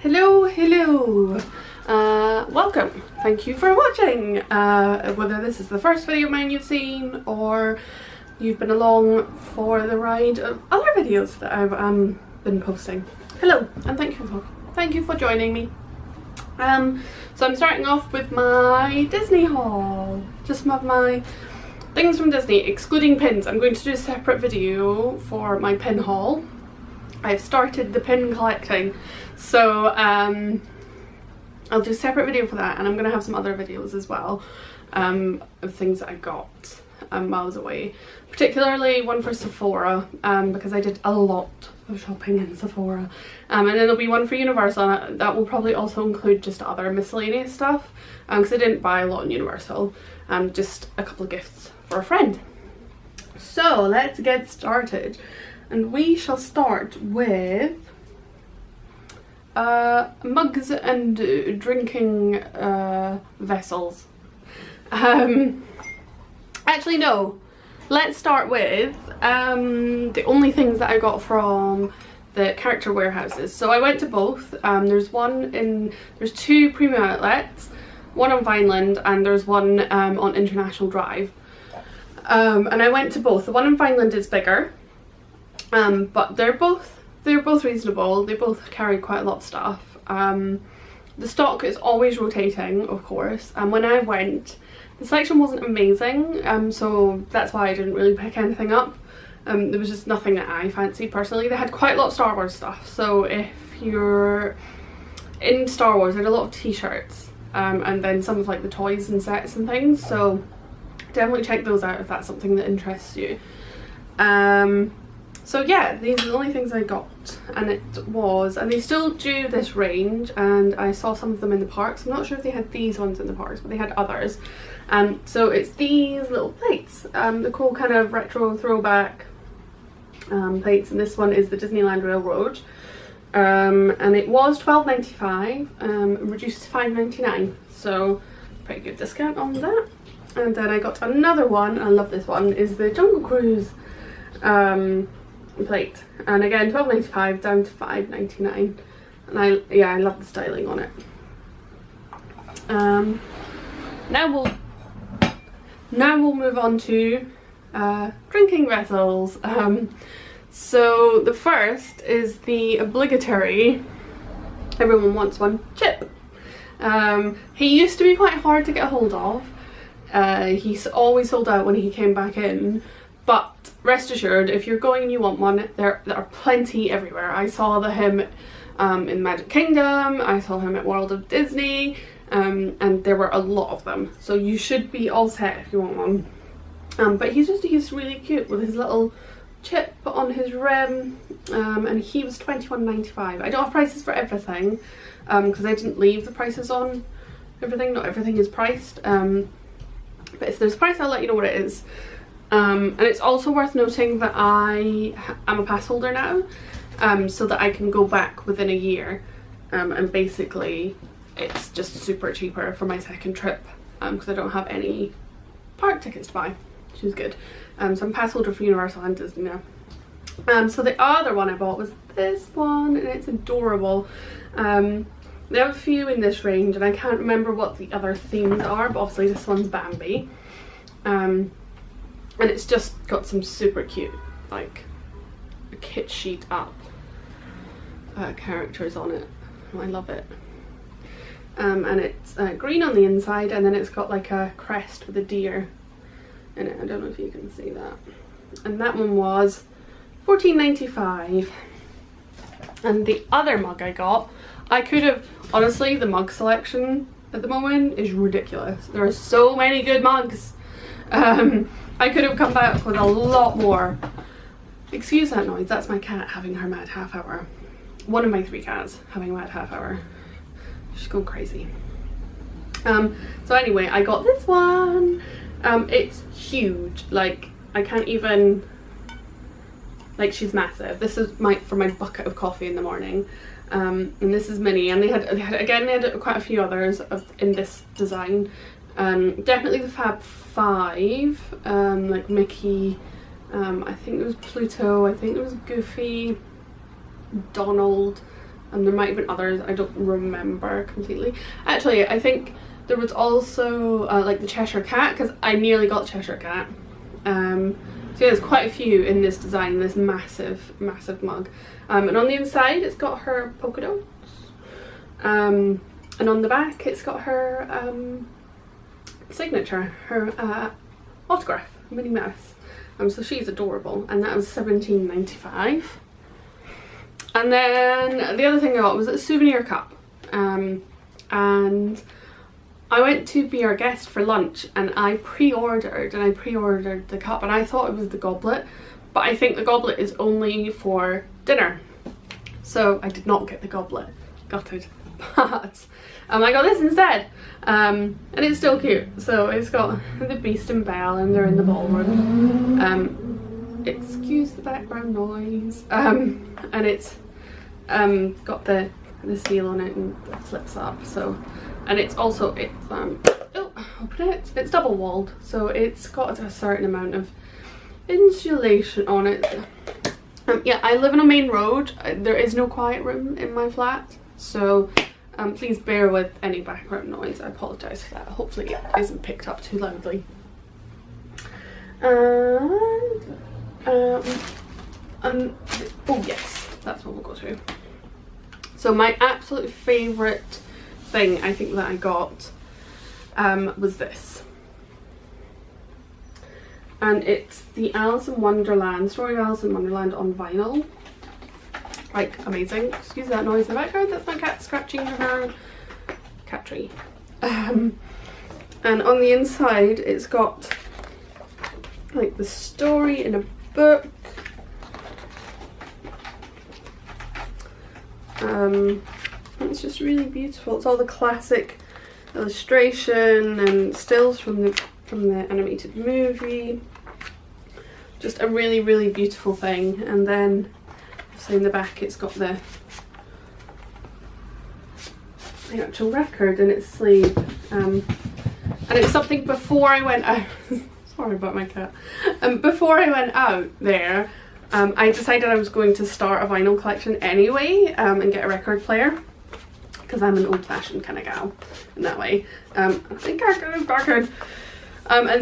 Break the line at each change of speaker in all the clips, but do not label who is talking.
Hello. Welcome. Thank you for watching. Whether this is the first video of mine you've seen or you've been along for the ride of other videos that I've been posting. Hello, and thank you for joining me. So I'm starting off with my Disney haul. Just some of my things from Disney, excluding pins. I'm going to do a separate video for my pin haul. I've started the pin collecting, so I'll do a separate video for that, and I'm going to have some other videos as well of things that I got while I was away, particularly one for Sephora, because I did a lot of shopping in Sephora, and then there'll be one for Universal, and that will probably also include just other miscellaneous stuff, because I didn't buy a lot in Universal, just a couple of gifts for a friend. So let's get started. And we shall start with mugs and drinking vessels. Actually no, let's start with the only things that I got from the character warehouses. So I went to both. There's two premium outlets, one on Vineland and there's one on International Drive. And I went to both. The one in Vineland is bigger. But they're both reasonable. They both carry quite a lot of stuff. The stock is always rotating, of course, and when I went the selection wasn't amazing, so that's why I didn't really pick anything up. There was just nothing that I fancied personally. They had quite a lot of Star Wars stuff, so if you're in Star Wars, they had a lot of t-shirts, and then some of like the toys and sets and things, so definitely check those out if that's something that interests you. So yeah, these are the only things I got, and they still do this range, and I saw some of them in the parks. I'm not sure if they had these ones in the parks, but they had others. So it's these little plates, the cool kind of retro throwback plates, and this one is the Disneyland Railroad, and it was $12.95, reduced to $5.99, so pretty good discount on that. And then I got another one, I love this one, is the Jungle Cruise plate, and again $12.95 down to $5.99, and I love the styling on it. Now we'll move on to drinking vessels. So the first is the obligatory, everyone wants one, Chip. He used to be quite hard to get a hold of. He's always sold out when he came back in, but rest assured, if you're going and you want one, there are plenty everywhere. I saw him in Magic Kingdom, I saw him at World of Disney, and there were a lot of them, so you should be all set if you want one. But he's really cute with his little chip on his rim, and he was $21.95. I don't have prices for everything, because I didn't leave the prices on everything. Not everything is priced, but if there's a price I'll let you know what it is. And it's also worth noting that I am a pass holder now, so that I can go back within a year, and basically it's just super cheaper for my second trip, because I don't have any park tickets to buy, which is good. So I'm pass holder for Universal and Disney now. So the other one I bought was this one, and it's adorable. They have a few in this range, and I can't remember what the other themes are, but obviously this one's Bambi. And it's just got some super cute, like, kit sheet up characters on it. Oh, I love it. And it's green on the inside, and then it's got like a crest with a deer in it. I don't know if you can see that. And that one was $14.95. And the other mug I got, I could have, honestly, the mug selection at the moment is ridiculous. There are so many good mugs. I could have come back with a lot more. Excuse that noise, that's my cat having her mad half hour. One of my 3 cats having a mad half hour. She's going crazy. So anyway, I got this one. It's huge, like I can't even, like, she's massive. This is for my bucket of coffee in the morning. And this is mini, and they had quite a few others in this design. Definitely the Fab Five, like Mickey, I think there was Pluto, I think there was Goofy, Donald, and there might have been others, I don't remember completely. Actually, I think there was also like the Cheshire Cat, because I nearly got Cheshire Cat. So yeah, there's quite a few in this design, this massive mug. And on the inside it's got her polka dots. And on the back it's got her signature, her autograph, Minnie Mouse. So she's adorable, and that was £17.95. And then the other thing I got was a souvenir cup. And I went to Be Our Guest for lunch, and I pre-ordered the cup, and I thought it was the goblet, but I think the goblet is only for dinner. So I did not get the goblet. Gutted. But I got this instead. And it's still cute. So it's got the Beast and Belle, and they're in the ballroom. Excuse the background noise. And it's got the seal on it, and it flips up. So, and it's also open it. It's double walled, so it's got a certain amount of insulation on it. Yeah, I live on a main road. There is no quiet room in my flat, so please bear with any background noise. I apologise for that. Hopefully it isn't picked up too loudly. Oh yes, that's what we'll go to. So my absolute favourite thing I think that I got was this. And it's the Alice in Wonderland, Story of Alice in Wonderland on vinyl. Like, amazing. Excuse that noise in the background, that's my cat scratching her cat tree. And on the inside it's got like the story in a book. It's just really beautiful. It's all the classic illustration and stills from the animated movie. Just a really beautiful thing. And then so in the back it's got the actual record in its sleeve. And it's something before I went out. Sorry about my cat. Before I went out there, I decided I was going to start a vinyl collection anyway, and get a record player, because I'm an old-fashioned kind of gal in that way. And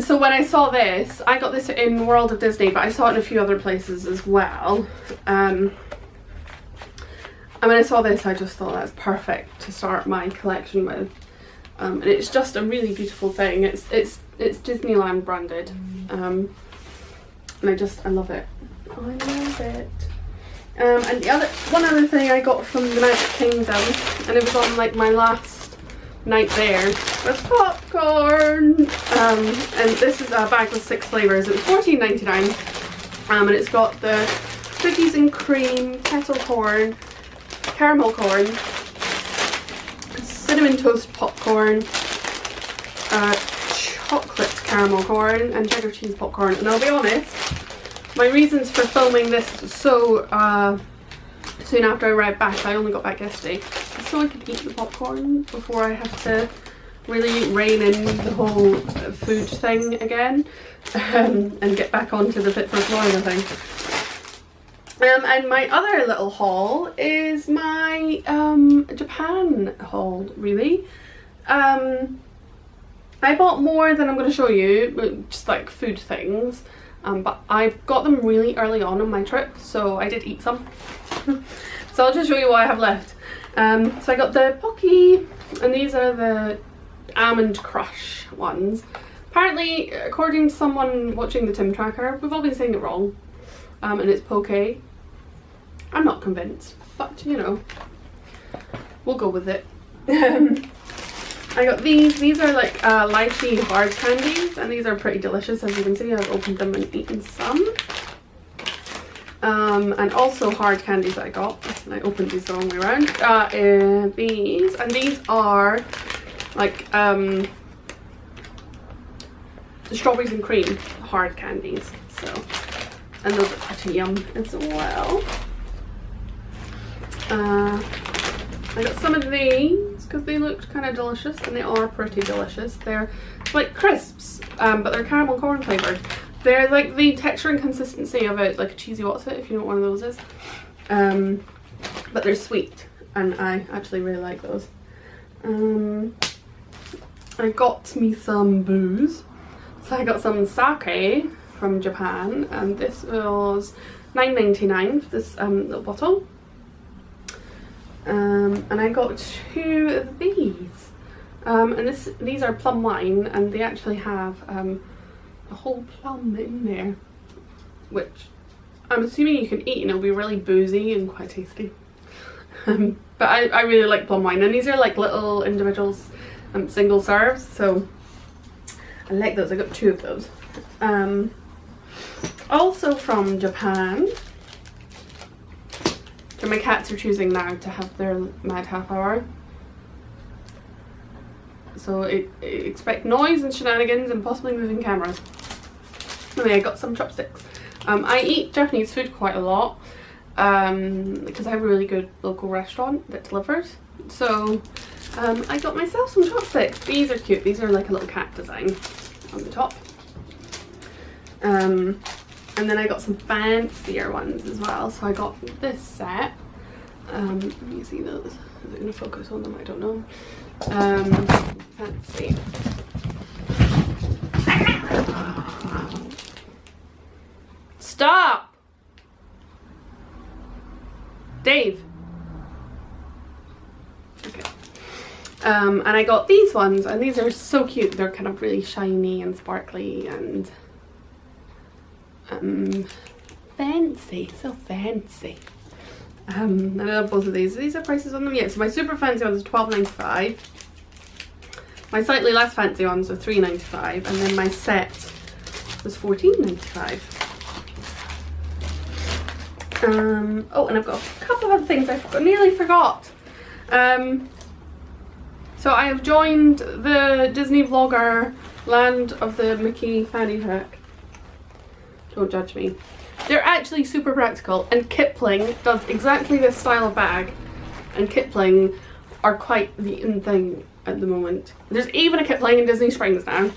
so when I saw this, I got this in World of Disney, but I saw it in a few other places as well. And when I saw this, I just thought that's perfect to start my collection with. And it's just a really beautiful thing. It's Disneyland branded, and I love it. I love it. And one other thing I got from the Magic Kingdom, and it was on like my last night there, was popcorn. And this is a bag with 6 flavours. It was $14.99. And it's got the cookies and cream, kettle corn, caramel corn, cinnamon toast popcorn, chocolate caramel corn, and cheddar cheese popcorn. And I'll be honest, my reasons for filming this so soon after I arrived back, I only got back yesterday, so I could eat the popcorn before I have to really rein in the whole food thing again, and get back onto the Fit for Florida thing. And my other little haul is my Japan haul, really. I bought more than I'm going to show you, just like food things. But I got them really early on my trip, so I did eat some. So I'll just show you what I have left. So I got the Pocky, and these are the Almond Crush ones. Apparently, according to someone watching the Tim Tracker, we've all been saying it wrong. And it's Poke. I'm not convinced, but you know, we'll go with it. I got these are like lychee hard candies, and these are pretty delicious. As you can see, I've opened them and eaten some. And also hard candies that I got, and I opened these the wrong way around. These are like the strawberries and cream hard candies, so, and those are pretty yum as well. I got some of these because they looked kind of delicious, and they are pretty delicious. They're like crisps, but they're caramel corn flavoured. They're like the texture and consistency of it, like a cheesy What's-It, if you know what one of those is. But they're sweet. and I actually really like those. I got me some booze. So I got some sake from Japan, and this was $9.99 for this little bottle. And I got 2 of these. And these are plum wine, and they actually have a whole plum in there, which I'm assuming you can eat and it'll be really boozy and quite tasty. But I really like plum wine, and these are like little individuals, single serves, so I like those. I got 2 of those. Also from Japan, so my cats are choosing now to have their mad half hour. So expect noise and shenanigans and possibly moving cameras. Anyway, I got some chopsticks. I eat Japanese food quite a lot because I have a really good local restaurant that delivers. So I got myself some chopsticks. These are cute. These are like a little cat design on the top. And then I got some fancier ones as well. So I got this set. Let me see those. Is it going to focus on them? I don't know. Fancy. Stop! Dave. Okay. And I got these ones, and these are so cute. They're kind of really shiny and sparkly and fancy, so fancy. I love both of these. These are prices on them. Yeah, so my super fancy ones are $12.95. My slightly less fancy ones are $3.95, and then my set was $14.95. Oh, and I've got a couple of other things I nearly forgot. So I have joined the Disney vlogger land of the Mickey fanny pack. Don't judge me. They're actually super practical, and Kipling does exactly this style of bag, and Kipling are quite the in thing at the moment. There's even a Kipling in Disney Springs now.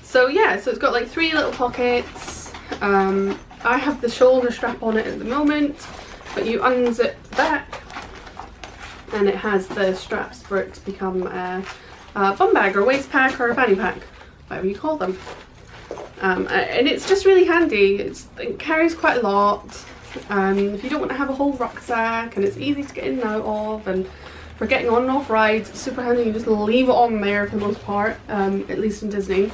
So yeah, so it's got like 3 little pockets. I have the shoulder strap on it at the moment, but you unzip the back and it has the straps for it to become a bum bag or waist pack or a fanny pack, whatever you call them. And it's just really handy. It carries quite a lot. If you don't want to have a whole rucksack, and it's easy to get in and out of, and for getting on and off rides, it's super handy. You just leave it on there for the most part, at least in Disney.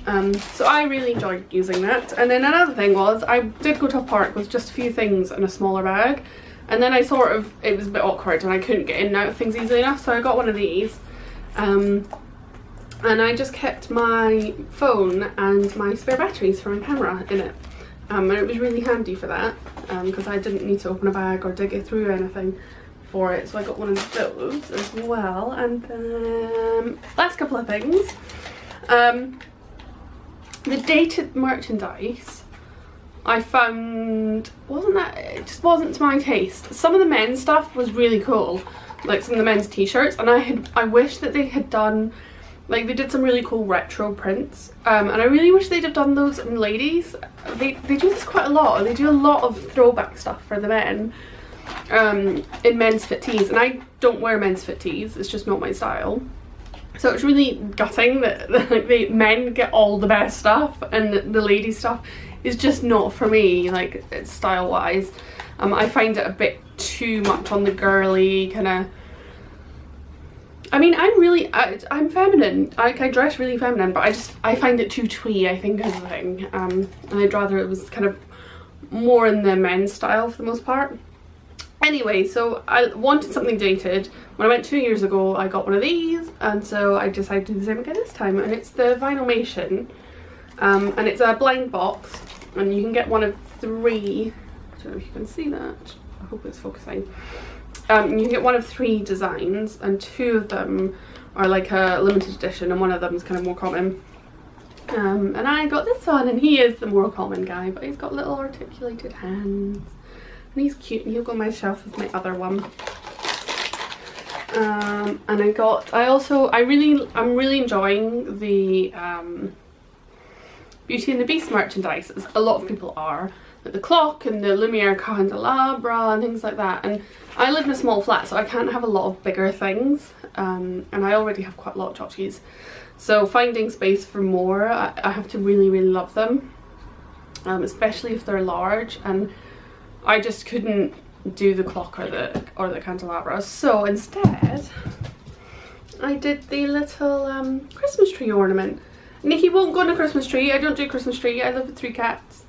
So I really enjoyed using that. And then another thing was, I did go to a park with just a few things in a smaller bag, and then it was a bit awkward and I couldn't get in and out of things easily enough, so I got one of these. And I just kept my phone and my spare batteries for my camera in it. And it was really handy for that, because I didn't need to open a bag or dig it through anything for it. So I got one of those as well. And then last couple of things. The dated merchandise I found it just wasn't to my taste. Some of the men's stuff was really cool, like some of the men's t-shirts, and I wish that they had done, like, they did some really cool retro prints, and I really wish they'd have done those in ladies. They do this quite a lot. They do a lot of throwback stuff for the men in men's fit tees, and I don't wear men's fit tees. It's just not my style. So it's really gutting that like the men get all the best stuff and the lady stuff is just not for me, like, style wise. I find it a bit too much on the girly kind of. I mean, I'm feminine. I dress really feminine, but I find it too twee, I think, is the thing. And I'd rather it was kind of more in the men's style for the most part. Anyway, so I wanted something dated. When I went 2 years ago, I got one of these, and so I decided to do the same again this time, and it's the Vinylmation. And it's a blind box, and you can get one of 3. I don't know if you can see that. I hope it's focusing. You can get one of 3 designs, and 2 of them are like a limited edition, and one of them is kind of more common. And I got this one, and he is the more common guy, but he's got little articulated hands, and he's cute, and he'll go on my shelf with my other one. And I'm really enjoying the Beauty and the Beast merchandise, as a lot of people are. Like the clock and the Lumiere candelabra and things like that. And I live in a small flat, so I can't have a lot of bigger things. And I already have quite a lot of tchotchkes. So finding space for more, I have to really, really love them. Especially if they're large, and I just couldn't do the clock or the candelabra. So instead, I did the little Christmas tree ornament. Nikki won't go on a Christmas tree. I don't do a Christmas tree. I live with 3 cats.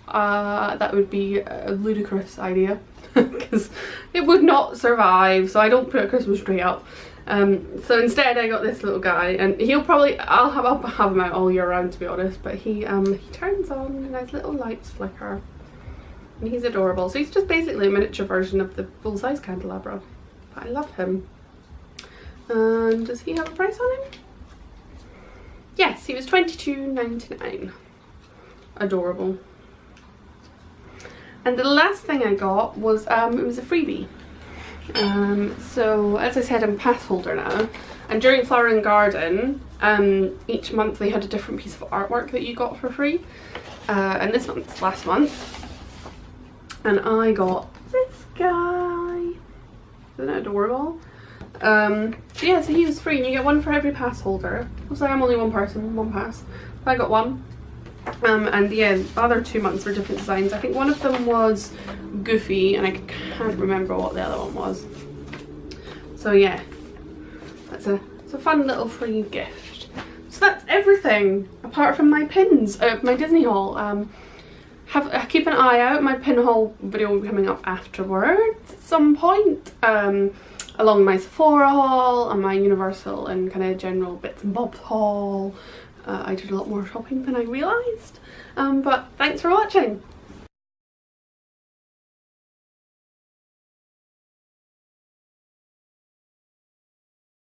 That would be a ludicrous idea because it would not survive, so I don't put a Christmas tree up. So instead I got this little guy, and I'll have him out all year round, to be honest, but he turns on and has little lights flicker, and he's adorable. So he's just basically a miniature version of the full-size candelabra, but I love him. And does he have a price on him? Yes, he was $22.99. Adorable. And the last thing I got was it was a freebie. So as I said, I'm Passholder now, and during Flower and Garden, each month they had a different piece of artwork that you got for free, and this month's last month, and I got this guy. Isn't it adorable? So yeah, so he was free, and you get one for every pass holder. Looks like I'm only one person, one pass, but I got one. And yeah, the other 2 months were different designs. I think one of them was Goofy, and I can't remember what the other one was. So yeah, it's a fun little free gift. So that's everything apart from my pins out of my Disney haul. Keep an eye out. My pin haul video will be coming up afterwards at some point, along my Sephora haul and my Universal and kind of general bits and bobs haul. I did a lot more shopping than I realised, but thanks for watching.